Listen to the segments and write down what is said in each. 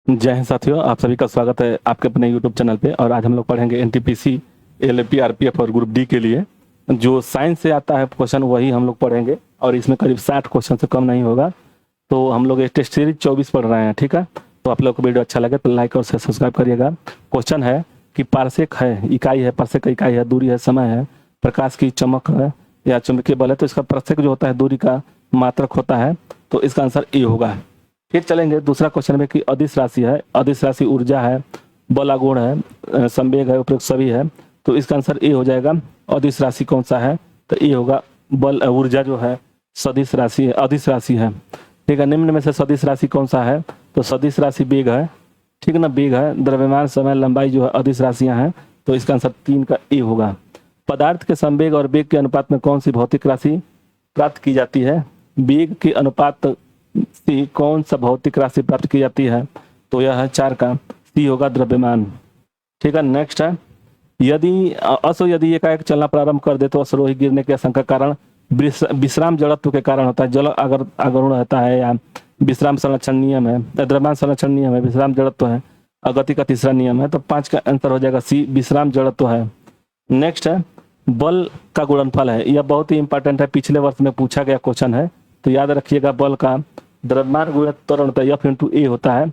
जय हिंद साथियों, आप सभी का स्वागत है आपके अपने YouTube चैनल पे। और आज हम लोग पढ़ेंगे एनटीपीसी, एलएपी, आरपीएफ और ग्रुप डी के लिए जो साइंस से आता है क्वेश्चन, वही हम लोग पढ़ेंगे। और इसमें करीब 60 क्वेश्चन से कम नहीं होगा। तो हम लोग ये टेस्ट सीरीज 24 पढ़ रहे हैं, ठीक है। तो आप लोग को वीडियो अच्छा लगे तो लाइक और सब्सक्राइब करिएगा। क्वेश्चन है कि पारसेक है, इकाई है, पारसेक का इकाई है, दूरी है, समय है, प्रकाश की चमक है या चुंबकीय बल है। तो इसका पारसेक जो होता है दूरी का मात्रक होता है। तो इसका आंसर ए होगा। फिर चलेंगे दूसरा क्वेश्चन में कि अदिश राशि है, अदिश राशि ऊर्जा है, बल आगुण है, संवेग है, उपयुक्त सभी है। तो इसका आंसर ए हो जाएगा। अदिश राशि कौन सा है? तो ए होगा। बल ऊर्जा जो है सदिश राशि है, अदिश राशि है, ठीक है। निम्न में से सदिश राशि कौन सा है? तो सदिश राशि वेग है, ठीक है ना। वेग है, द्रव्यमान, समय, लंबाई जो है अदिश राशियां हैं। तो इसका आंसर 3 का ए होगा। पदार्थ के संवेग और वेग के अनुपात में कौन सी भौतिक राशि प्राप्त की जाती है? वेग के अनुपात सी कौन सा भौतिक राशि प्राप्त की जाती है? तो यह है 4 का सी होगा, द्रव्यमान, ठीक है। नेक्स्ट है, यदि एकाएक चलना प्रारंभ कर दे तो अश्रोही गिरने की आशंका कारण विश्राम जड़त्व के कारण होता है। जल अगर आगरण रहता है या विश्राम संरक्षण नियम है, द्रव्यमान संरक्षण नियम है, विश्राम जड़त्व है, गति का तीसरा नियम है। तो 5 का आंसर हो जाएगा सी, विश्राम जड़त्व है। नेक्स्ट है, बल का गुणनफल है। यह बहुत ही इंपॉर्टेंट है, पिछले वर्ष में पूछा गया क्वेश्चन है। तो याद रखिएगा, बल का द्रव्यमान गुणित त्वरण होता है, एफ इंटू ए होता है।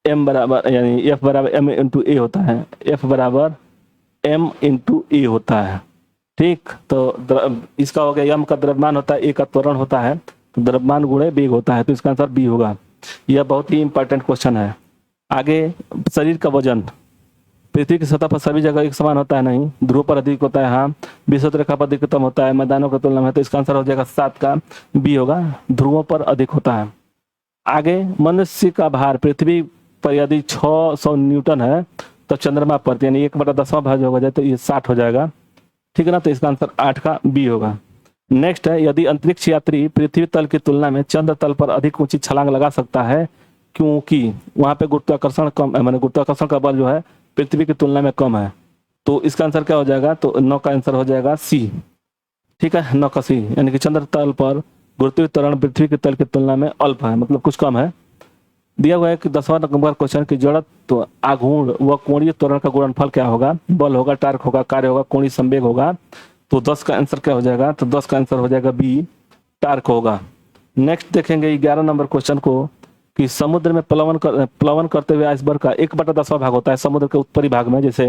एम बराबर यानी एफ बराबर एम इंटू ए होता है, एफ बराबर एम इंटू ए होता है, ठीक। तो इसका हो गया, एम का द्रव्यमान होता है, ए का त्वरण होता है, तो द्रव्यमान गुणे वेग होता है। तो इसका आंसर बी होगा। यह बहुत ही इंपॉर्टेंट क्वेश्चन है। आगे, शरीर का वजन पृथ्वी की सतह पर सभी जगह एक समान होता है? नहीं। ध्रुव पर अधिक होता है, हाँ। विषुवत रेखा पर अधिकतम होता है, मैदानों की तुलना में। तो इसका आंसर हो जाएगा 7 का बी होगा, ध्रुवों पर अधिक होता है। आगे, मनुष्य का भार पृथ्वी पर यदि 600 न्यूटन है तो चंद्रमा पर यानी 1/10वां भाग हो जाए तो ये 60 हो जाएगा, ठीक है ना। तो इसका आंसर 8 का बी होगा। नेक्स्ट है, यदि अंतरिक्ष यात्री पृथ्वी तल की तुलना में चंद्र तल पर अधिक ऊंची छलांग लगा सकता है क्योंकि वहां पे गुरुत्वाकर्षण कम है, माने गुरुत्वाकर्षण का बल जो है पृथ्वी की तुलना में कम है। तो इसका आंसर क्या हो जाएगा? तो 9 का आंसर हो जाएगा सी, ठीक है, 9 का सी। यानी कि चंद्र तल पर गुरुत्वीय त्वरण पृथ्वी के तल की तुलना में अल्प है, मतलब कुछ कम है। दिया हुआ है कि 10वां नंबर क्वेश्चन की जड़त्व, आघूर्ण व कोणीय त्वरण का गुणनफल क्या होगा? बल होगा, टार्क होगा, कार्य होगा, कोणीय संवेग होगा। तो 10 का आंसर क्या हो जाएगा? तो 10 का आंसर हो जाएगा बी, टार्क होगा। नेक्स्ट देखेंगे 11 नंबर क्वेश्चन को कि समुद्र में प्लवन करते हुए आइसबर्ग का 1/10वां भाग होता है समुद्र के उत्तरी भाग में। जैसे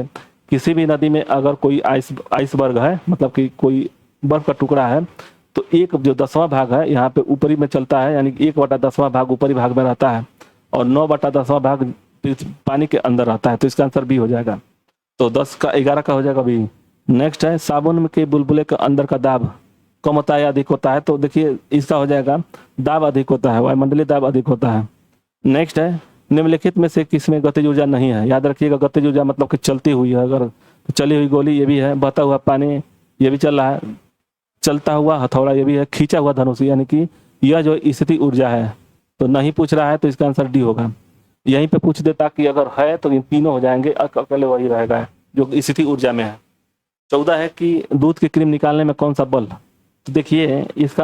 किसी भी नदी में अगर कोई आइसबर्ग है, मतलब कि कोई बर्फ का टुकड़ा है, तो एक जो 10वां भाग है यहाँ पे ऊपरी में चलता है, यानी 1/10वां भाग ऊपरी भाग में रहता है और 9/10वां भाग पानी के अंदर रहता है। तो इसका आंसर बी हो जाएगा। तो 11 का हो जाएगा बी। नेक्स्ट है, साबुन के बुलबुले के अंदर का दाब कम होता है या अधिक होता है? तो देखिए, इसका हो जाएगा दाब अधिक होता है, वायुमंडलीय दाब अधिक होता है। नेक्स्ट है, निम्नलिखित में से किसमें गतिज ऊर्जा नहीं है? याद रखिएगा, गतिज ऊर्जा मतलब कि चलती हुई है। अगर चली हुई गोली ये भी है, बहता हुआ पानी ये भी चल रहा है, चलता हुआ हथौड़ा ये भी है, खींचा हुआ धनुष, यानी कि यह जो स्थिति ऊर्जा है। तो नहीं पूछ रहा है, तो इसका आंसर डी होगा। यहीं पे पूछ देता कि अगर है तो इन तीनों हो जाएंगे, अकेले वही रहेगा जो स्थिति ऊर्जा में है। 14 है कि दूध की क्रीम निकालने में कौन सा बल? तो देखिए, इसका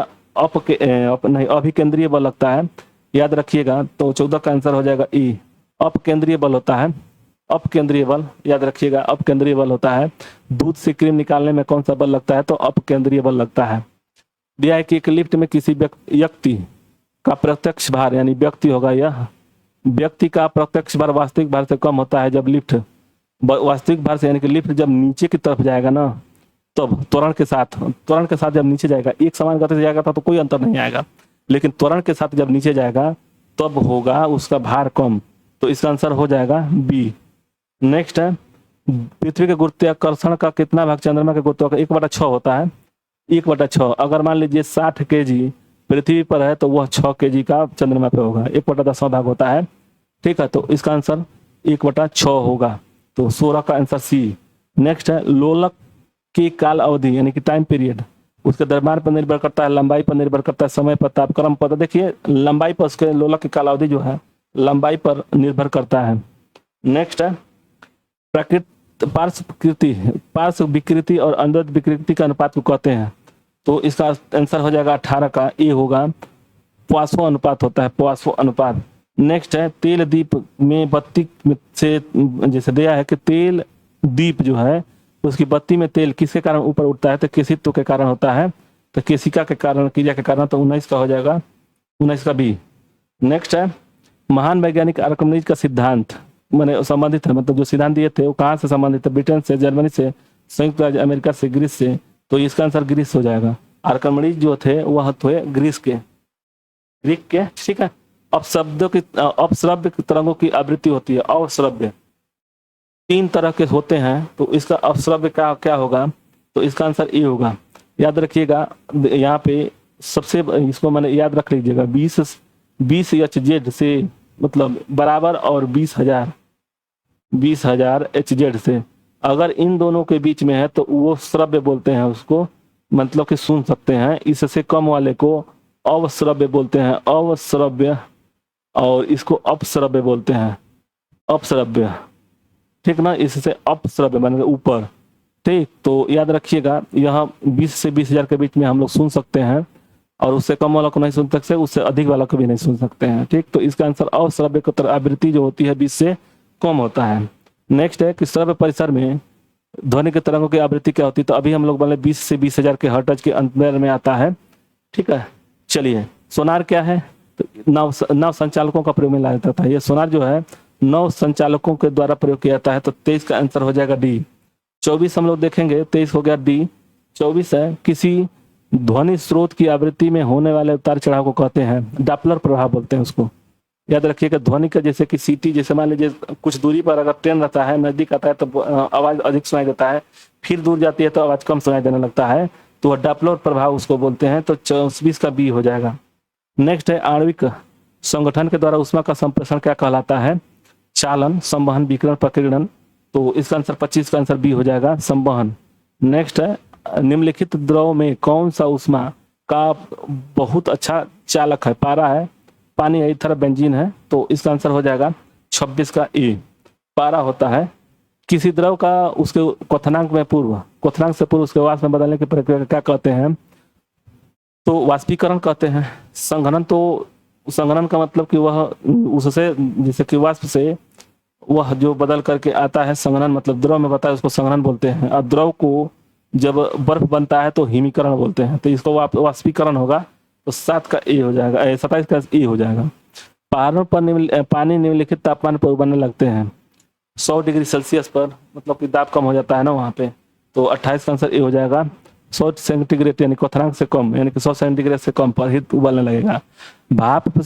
अभिकेंद्रीय बल लगता है, याद रखिएगा। तो 14 का आंसर हो जाएगा ई, अपकेंद्रीय बल होता है। अपकेंद्रीय बल, याद रखिएगा, अपकेंद्रीय बल होता है। दूध से क्रीम निकालने में कौन सा बल लगता है? तो अपकेंद्रीय बल लगता है। दिया है कि एक लिफ्ट में किसी व्यक्ति का प्रत्यक्ष भार, यानी व्यक्ति होगा यह, व्यक्ति का प्रत्यक्ष भार वास्तविक भार से कम होता है जब लिफ्ट वास्तविक भार से, यानी कि लिफ्ट जब नीचे की तरफ जाएगा ना, तब त्वरण के साथ जब नीचे जाएगा, एक समान गति से जाएगा तो कोई अंतर नहीं आएगा, लेकिन त्वरण के साथ जब नीचे जाएगा तब होगा उसका भार कम। तो इसका आंसर हो जाएगा बी। नेक्स्ट है, पृथ्वी के गुरुत्वाकर्षण का कितना भाग चंद्रमा के गुरुत्वाकर्षण? 1/6 होता है, 1/6। अगर मान लीजिए 60 kg पृथ्वी पर है तो वह 6 kg का चंद्रमा पे होगा, 1/10वां भाग होता है, ठीक है। तो इसका आंसर 1/6 होगा। तो 16 का आंसर सी। नेक्स्ट है, लोलक की काल अवधि यानी कि टाइम पीरियड उसके द्रव्यमान पर निर्भर करता है, लंबाई पर निर्भर करता है, समय पर, तापक्रम पर। देखिए, लंबाई पर उसके लोलक की काल अवधि जो है लंबाई पर निर्भर करता है। नेक्स्ट है, पार्श्व विकृति और अनुदैर्ध्य विकृति का अनुपात को कहते हैं? तो इसका आंसर हो जाएगा 18 का ए होगा, पोइसों अनुपात होता है, पोइसों अनुपात। नेक्स्ट है तेल दीप में बत्ती से, जैसे दिया है कि तेल दीप जो है उसकी बत्ती में तेल किसके कारण ऊपर उठता है, तो केशित्व के कारण होता है, तो केशिका के कारण, क्रिया के कारण, तो 19 का हो जाएगा, 19 का बी। नेक्स्ट है महान वैज्ञानिक आर्किमिडीज का सिद्धांत मैंने संबंधित है, मतलब जो सिद्धांत दिए थे वो कहाँ से संबंधित है, ब्रिटेन से, जर्मनी से, संयुक्त राज्य अमेरिका से, ग्रीस से, तो इसका आंसर ग्रीस हो जाएगा। आर्किमिडीज जो थे वह थे ग्रीस के, ग्रीक के, ठीक है। अपश्रव्य तरंगों की आवृत्ति होती है, अवश्रव्य 3 तरह के होते हैं, तो इसका अपश्रव्य का क्या होगा, तो इसका आंसर ए होगा। याद रखिएगा यहाँ पे सबसे, इसको मैंने याद रख लीजिएगा, 20 HZ से मतलब बराबर और 20,000 HZ से, अगर इन दोनों के बीच में है तो वो श्रव्य बोलते हैं उसको, मतलब कि सुन सकते हैं। इससे कम वाले को अवश्रव्य बोलते हैं, अवश्रव्य, और इसको अपश्रव्य बोलते हैं, अपश्रव्य, ठीक ना। इससे अपश्रव्य माने ऊपर, ठीक। तो याद रखिएगा यहाँ 20 से 20,000 के बीच में हम लोग सुन सकते हैं, और उससे कम वाला को नहीं सुन सकते, उससे अधिक वाला को भी नहीं सुन सकते हैं, ठीक। तो इसका आंसर अश्रव्य आवृत्ति जो होती है 20 से कम होता है। नेक्स्ट है कि श्रव्य परिसर में ध्वनि के तरंगों की आवृत्ति क्या होती है, तो अभी हम लोग बोले 20 से 20,000 के हर्ट्ज के अंदर में आता है, ठीक है। चलिए सोनार क्या है, तो नव संचालकों का प्रयोग में लाया जाता है। ये सोनार जो है नव संचालकों के द्वारा प्रयोग किया जाता है, तो 23 का आंसर हो जाएगा डी। 24 हम लोग देखेंगे, 23 हो गया डी। 24 है किसी ध्वनि स्रोत की आवृत्ति में होने वाले उतार चढ़ाव को कहते हैं डॉपलर प्रभाव बोलते हैं उसको। याद रखिएगा ध्वनि का, जैसे कि सीटी, जैसे मान लीजिए कुछ दूरी पर अगर ट्रेन रहता है, नजदीक आता है तो आवाज अधिक सुनाई देता है, फिर दूर जाती है तो आवाज कम सुनाई देने लगता है, तो वह डॉपलर प्रभाव उसको बोलते हैं, तो 24 का बी हो जाएगा। नेक्स्ट है आणविक संगठन के द्वारा ऊष्मा का संप्रेषण क्या कहलाता है, चालन, संवहन, विकिरण, प्रकीर्णन, तो इसका आंसर 25 का आंसर बी हो जाएगा, संवहन। नेक्स्ट है निम्नलिखित द्रव में कौन सा ऊष्मा का बहुत अच्छा चालक है, पारा है, पानी है, इथर, बेंजीन है, तो इसका आंसर हो जाएगा 26 का ए, पारा होता है। किसी द्रव का उसके क्वथनांक में पूर्व, क्वथनांक से पूर्व उसके वाष्प में बदलने की प्रक्रिया क्या कहते हैं, तो वाष्पीकरण कहते हैं। संघनन, तो संघनन का मतलब कि वह उससे, जैसे कि वाष्प से वह जो बदल करके आता है, संघनन मतलब द्रव में बताया उसको संघनन बोलते हैं। और द्रव को जब बर्फ बनता है तो हिमीकरण बोलते हैं, तो इसको वाष्पीकरण होगा, तो 7 का ए हो जाएगा, 27 का ए हो जाएगा। पहाड़ों पर पानी निम्नलिखित तापमान पर उबलने लगते हैं, 100 डिग्री सेल्सियस पर, मतलब कि दाब कम हो जाता है ना वहाँ पे, तो 28 का आंसर ए हो जाएगा। 100 सेंटीग्रेड यानी क्वथनांक से कम, यानी कि 100 सेंटीग्रेड से कम पर ही उबलने लगेगा। भाप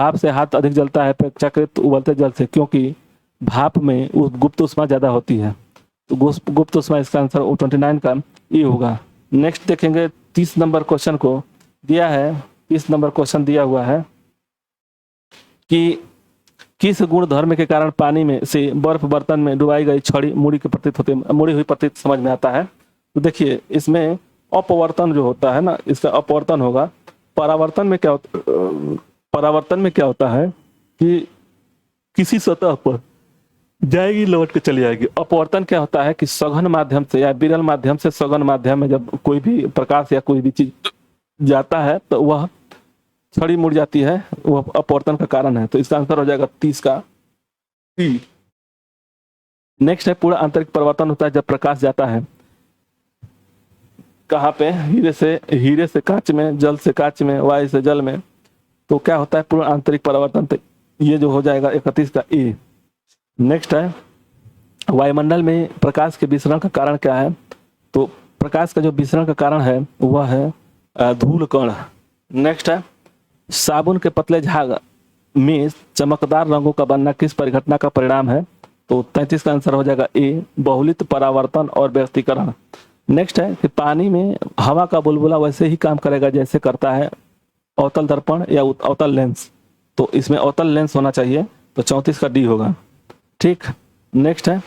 से हाथ अधिक जलता है अपेक्षाकृत उबलते जल से, क्योंकि भाप में गुप्त ऊष्मा ज्यादा होती है, तो गुप्त ऊष्मा, इसका आंसर 29 का ये होगा। नेक्स्ट देखेंगे 30 नंबर क्वेश्चन को दिया है, 30 नंबर क्वेश्चन दिया हुआ है कि किस गुण धर्म के कारण पानी में से बर्फ बर्तन में डुबाई गई छड़ी मुड़ी के प्रतीत होते, मुड़ी हुई प्रतीत समझ में आता है। तो देखिए इसमें अपवर्तन जो होता है ना, इसका अपवर्तन होगा। परावर्तन में क्या होता, परावर्तन में क्या होता है कि किसी सतह पर जाएगी लौट के चली जाएगी। अपवर्तन क्या होता है कि सघन माध्यम से या विरल माध्यम से सघन माध्यम में जब कोई भी प्रकाश या कोई भी चीज जाता है तो वह छड़ी मुड़ जाती है, वह अपवर्तन का कारण है, तो इसका आंसर हो जाएगा 30 का सी। नेक्स्ट है पूरा आंतरिक परिवर्तन होता है जब प्रकाश जाता है कहाँ पे, हीरे से कांच में, जल से कांच में, वायु से जल में, तो क्या होता है पूर्ण आंतरिक परिवर्तन, तो ये जो हो जाएगा 31 का ए। नेक्स्ट है वायुमंडल में प्रकाश के विसरण का कारण क्या है, तो प्रकाश का जो विसरण का कारण है वह है धूल कण। नेक्स्ट है साबुन के पतले झाग में चमकदार रंगों का बनना किस परिघटना का परिणाम है, तो 33 का आंसर हो जाएगा ए, बहुलित परावर्तन और व्यक्तीकरण। नेक्स्ट है कि पानी में हवा का बुलबुला वैसे ही काम करेगा जैसे करता है अवतल दर्पण या अवतल लेंस, तो इसमें अवतल लेंस होना चाहिए, तो 34 का डी होगा, ठीक। नेक्स्ट है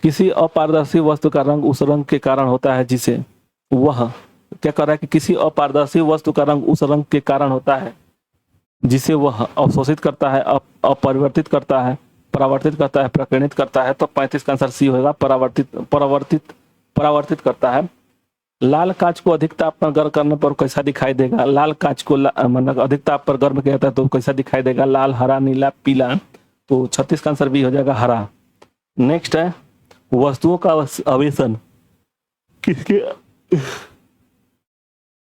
किसी अपारदर्शी वस्तु का रंग उस रंग के कारण होता है जिसे वह, क्या कर रहा है कि किसी अपारदर्शी वस्तु का रंग उस रंग के कारण होता है जिसे वह अवशोषित करता है, अपरिवर्तित करता है, परावर्तित करता है, प्रकीर्णित करता है, तो 35 का आंसर सी होगा, परावर्तित करता है। लाल कांच को अधिक ताप पर गर्म करने पर कैसा दिखाई देगा? लाल कांच को मतलब अधिक ताप पर गर्म किया जाता है तो कैसा दिखाई देगा? लाल, हरा, नीला, पीला। तो 36 का आंसर बी हो जाएगा हरा। नेक्स्ट है वस्तुओं का आवेशन किसके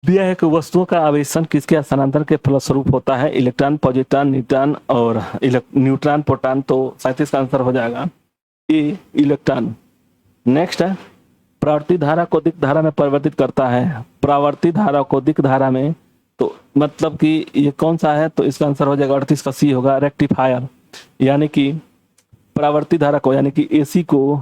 दिया है कि वस्तुओं का आवेशन किसके स्थानांतरण के फलस्वरूप होता है? इलेक्ट्रॉन, पॉजिट्रॉन, न्यूट्रॉन और न्यूट्रॉन, प्रोटॉन। तो 37 का आंसर हो जाएगा ए इलेक्ट्रॉन। नेक्स्ट है प्रवृत्ति धारा को दिक् धारा में परिवर्तित करता है। प्रवृत्ति धारा को दिक् धारा में, तो मतलब कि ये कौन सा है? तो इसका आंसर हो जाएगा 38 का सी होगा रेक्टिफायर। यानी कि प्रवृत्ति धारा को यानी कि एसी को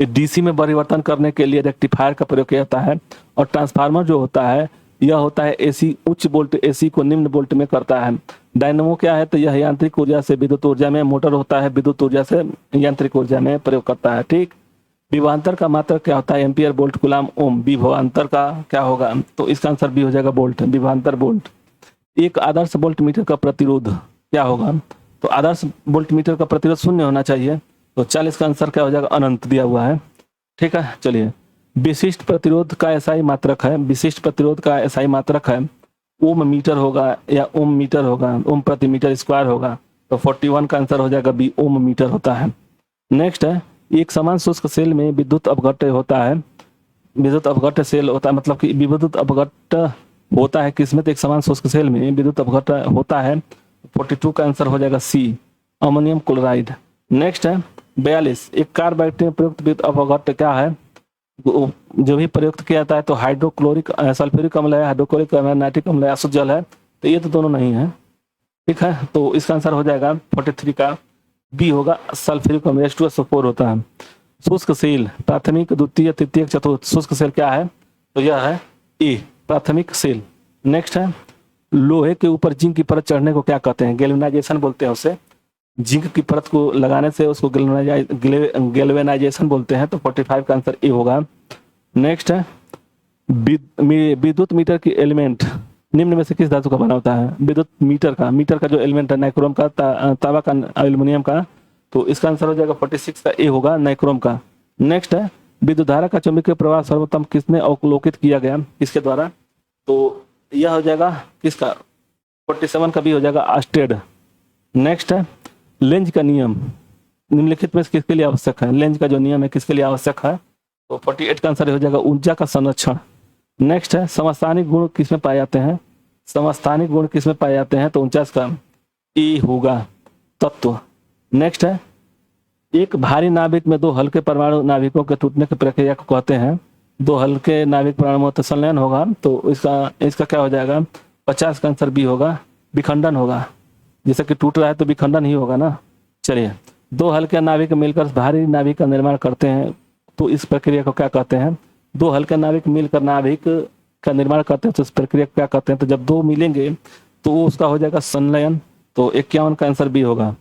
डीसी में परिवर्तन करने के लिए रेक्टिफायर का प्रयोग किया जाता है। और ट्रांसफार्मर जो होता है यह होता है एसी उच्च वोल्ट एसी को निम्न वोल्ट में करता है। डायनेमो क्या है? तो यह यांत्रिक ऊर्जा से विद्युत ऊर्जा में, मोटर होता है विद्युत ऊर्जा से यांत्रिक ऊर्जा में प्रयोग करता है। ठीक। विभवांतर का मात्रक क्या होता है? एम्पियर, वोल्ट, कूलम, ओम। विभवांतर का क्या होगा? तो इसका आंसर बी हो जाएगा वोल्ट, विभवांतर वोल्ट। एक आदर्श वोल्ट मीटर का प्रतिरोध क्या होगा? तो आदर्श वोल्ट मीटर का प्रतिरोध 0 होना चाहिए। तो 40 का आंसर क्या हो जाएगा? अनंत दिया हुआ है। ठीक है, चलिए। विशिष्ट प्रतिरोध का एसआई मात्रक है, विशिष्ट प्रतिरोध का एसआई मात्रक है ओम मीटर होगा या ओम मीटर होगा, ओम प्रति मीटर स्क्वायर होगा। तो 41 का आंसर हो जाएगा बी, ओम मीटर होता है। नेक्स्ट है एक समान शुष्क सेल में विद्युत अपघट्य होता है। विद्युत अपघट्य सेल होता है मतलब कि विद्युत अपघट्य होता है किसमें? तो एक समान शुष्क सेल में विद्युत अपघट्य होता है। 42 का आंसर हो जाएगा सी, अमोनियम क्लोराइड। नेक्स्ट है 42 एक कार्बाइड में प्रयुक्त विद्युत अपघट्य क्या है? जो भी प्रयुक्त किया जाता है तो हाइड्रोक्लोरिक सल्फ्यूरिक अम्ल है, हाइड्रोक्लोरिक अम्ल है, नाइट्रिक अम्ल है, अशुद्ध जल है। तो ये तो दोनों नहीं है। ठीक है, तो इसका आंसर हो जाएगा 43 का बी होगा, सल्फ्यूरिक अम्ल H2SO4 होता है। शुष्क सेल प्राथमिक, द्वितीय, तृतीयक, चतुर्थ शुष्क सेल क्या है? तो यह है ए, प्राथमिक सेल। नेक्स्ट है लोहे के ऊपर जिंक की परत चढ़ने को क्या कहते हैं? गैल्वेनाइजेशन बोलते हैं उसे। जिंक की परत को लगाने से उसको गैल्वेनाइजेशन बोलते हैं। तो 45 का आंसर ए होगा। नेक्स्ट है विद्युत मीटर की एलिमेंट निम्न में से किस धातु का बना होता है? विद्युत मीटर का जो एलिमेंट है नाइक्रोम का, तांबा का, एल्युमिनियम का। तो इसका आंसर हो जाएगा 46 का ए होगा, नाइक्रोम का। नेक्स्ट है विद्युत धारा का चुंबकीय प्रवाह सर्वोत्तम किसने अवलोकित किया गया? किसके द्वारा? तो यह हो जाएगा किसका? 47 का बी हो जाएगा, आस्टेड। नेक्स्ट है लेंज का नियम निम्नलिखित में किसके लिए आवश्यक है? लेंज का जो नियम है किसके लिए आवश्यक है? तो 48 का आंसर हो जाएगा ऊर्जा का संरक्षण। नेक्स्ट है समस्थानिक गुण किसमें पाए जाते हैं? समस्थानिक गुण किसमें पाए जाते हैं? तो 49 का ई होगा, तत्व। नेक्स्ट है एक भारी नाभिक में दो हल्के परमाणु नाभिकों के टूटने की प्रक्रिया को कहते हैं। दो हल्के नाभिक परमाणुओं का संलयन होगा। तो इसका क्या हो जाएगा? 50 का आंसर बी होगा, विखंडन होगा। जैसे कि टूट रहा है तो विखंडन ही होगा ना। चलिए, दो हल्के नाभिक मिलकर भारी नाभिक का निर्माण करते हैं। तो इस प्रक्रिया को क्या कहते हैं? दो हल्के नाभिक मिलकर नाभिक का निर्माण करते हैं तो इस प्रक्रिया को क्या कहते हैं? तो जब दो मिलेंगे तो उसका हो जाएगा संलयन। तो 51 का आंसर बी होगा।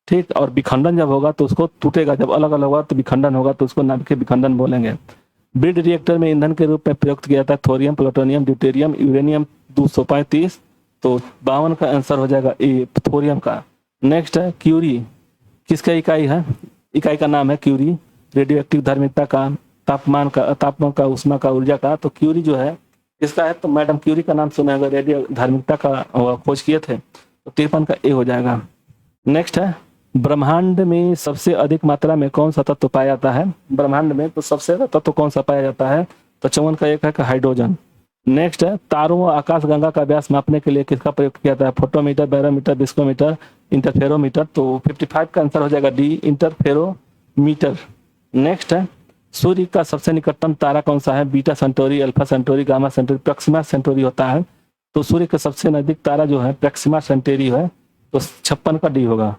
ठीक। और विखंडन जब होगा तो उसको टूटेगा, जब अलग अलग होगा तो विखंडन होगा, तो उसको नाभिक विखंडन बोलेंगे। ब्रिड रिएक्टर में ईंधन के रूप में प्रयुक्त किया जाता है थोरियम, प्लूटोनियम, ड्यूटेरियम, यूरेनियम 235। तो 52 का आंसर हो जाएगा ए, थोरियम का। नेक्स्ट है क्यूरी किसका इकाई है? इकाई का नाम है क्यूरी। रेडियो एक्टिव धार्मिकता का, तापमान का, उष्मा का, ऊर्जा का। तो क्यूरी जो है किसका है? तो मैडम क्यूरी का नाम सुना होगा, रेडियो धार्मिकता का खोज किए थे। तो 53 का ए हो जाएगा। नेक्स्ट है ब्रह्मांड में सबसे अधिक मात्रा में कौन सा तत्व पाया जाता है? ब्रह्मांड में तो सबसे ज्यादा तत्व कौन सा पाया जाता है? तो 54 का एक है कि हाइड्रोजन। नेक्स्ट है तारों व आकाशगंगा का व्यास मापने के लिए किसका प्रयोग किया जाता है? Photometer, barometer, discometer, interferometer. तो 55 का आंसर हो जाएगा डी, इंटरफेरोमीटर। नेक्स्ट है सूर्य का सबसे निकटतम तारा कौन सा है? Beta Centauri, alpha Centauri, gamma Centauri, Proxima Centauri होता है। तो सूर्य का सबसे नजदीक तारा जो है प्रोक्सिमा सेंटोरी है। तो 56 का डी होगा।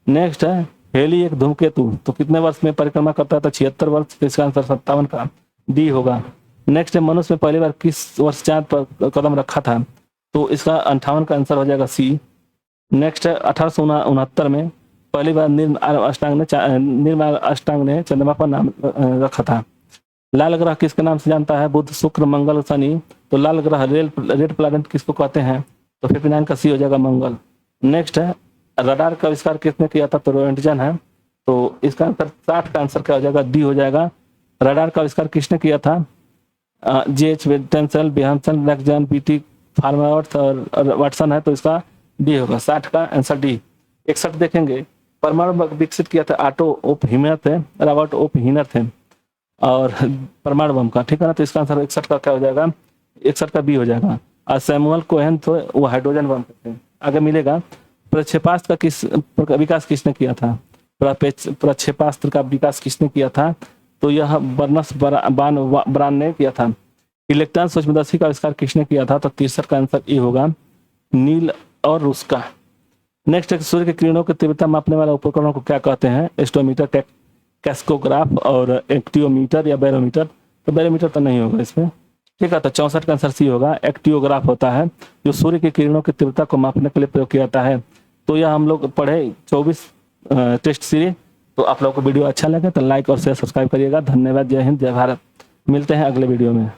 नेक्स्ट है हेली एक धूमकेतु तो कितने वर्ष में परिक्रमा करता है? तो 76 वर्ष। इसका आंसर 57 का डी होगा। नेक्स्ट है मनुष्य में पहली बार किस वर्ष चांद पर कदम रखा था? तो इसका 58 का आंसर हो जाएगा सी। नेक्स्ट है 1869 में पहली बार निर्मल अष्टांग ने चंद्रमा पर नाम रखा था। लाल ग्रह किसके नाम से जानता है? बुध, शुक्र, मंगल, शनि। तो लाल ग्रह रेड प्लैनेट किसको कहते हैं? तो 59 का सी हो जाएगा, मंगल। नेक्स्ट है रडार का आविष्कार किसने किया था? तो रोएंटजन है। तो इसका आंसर 60 का आंसर क्या हो जाएगा? डी हो जाएगा। रडार का आविष्कार किसने किया था? GH वेटेंसल, बिहामसन, लैक्जन, बीटी, फार्मावर्थ और वाटसन है, तो इसका डी होगा। 60 का आंसर डी। 61 देखेंगे, परमाणु बम विकसित किया था ऑटो ओप हिमर थे, रॉबर्ट ओप हिनर थे, और परमाणु बम का, ठीक है ना। तो इसका आंसर 61 का क्या हो जाएगा, 61 का बी हो जाएगा। और सैमुअल कोहेन तो वो हाइड्रोजन बम थे। आगे मिलेगा, प्रक्षेपास्त्र का विकास किसने किया था, प्रक्षेपास्त्र का विकास किसने किया था, तो यह बर्नस ब्रान ने किया था। इलेक्ट्रॉन सूक्ष्मदर्शी का आविष्कार किसने किया था, तो 63 का आंसर ए होगा, नील और रूस का। नेक्स्ट है, सूर्य की किरणों की तीव्रता मापने वाला उपकरणों को क्या कहते हैं, एस्ट्रोमीटर, कैस्कोग्राफ और एक्टियोमीटर या बैरोमीटर। तो बैरोमीटर तो नहीं होगा इसमें, ठीक है। तो 64 का आंसर सी होगा, एक्टियोग्राफ होता है, जो सूर्य की किरणों की तीव्रता को मापने के लिए प्रयोग किया जाता है। तो यह हम लोग पढ़े 24 टेस्ट सीरीज। तो आप लोगों को वीडियो अच्छा लगे तो लाइक और शेयर सब्सक्राइब करिएगा। धन्यवाद। जय हिंद, जय भारत। मिलते हैं अगले वीडियो में।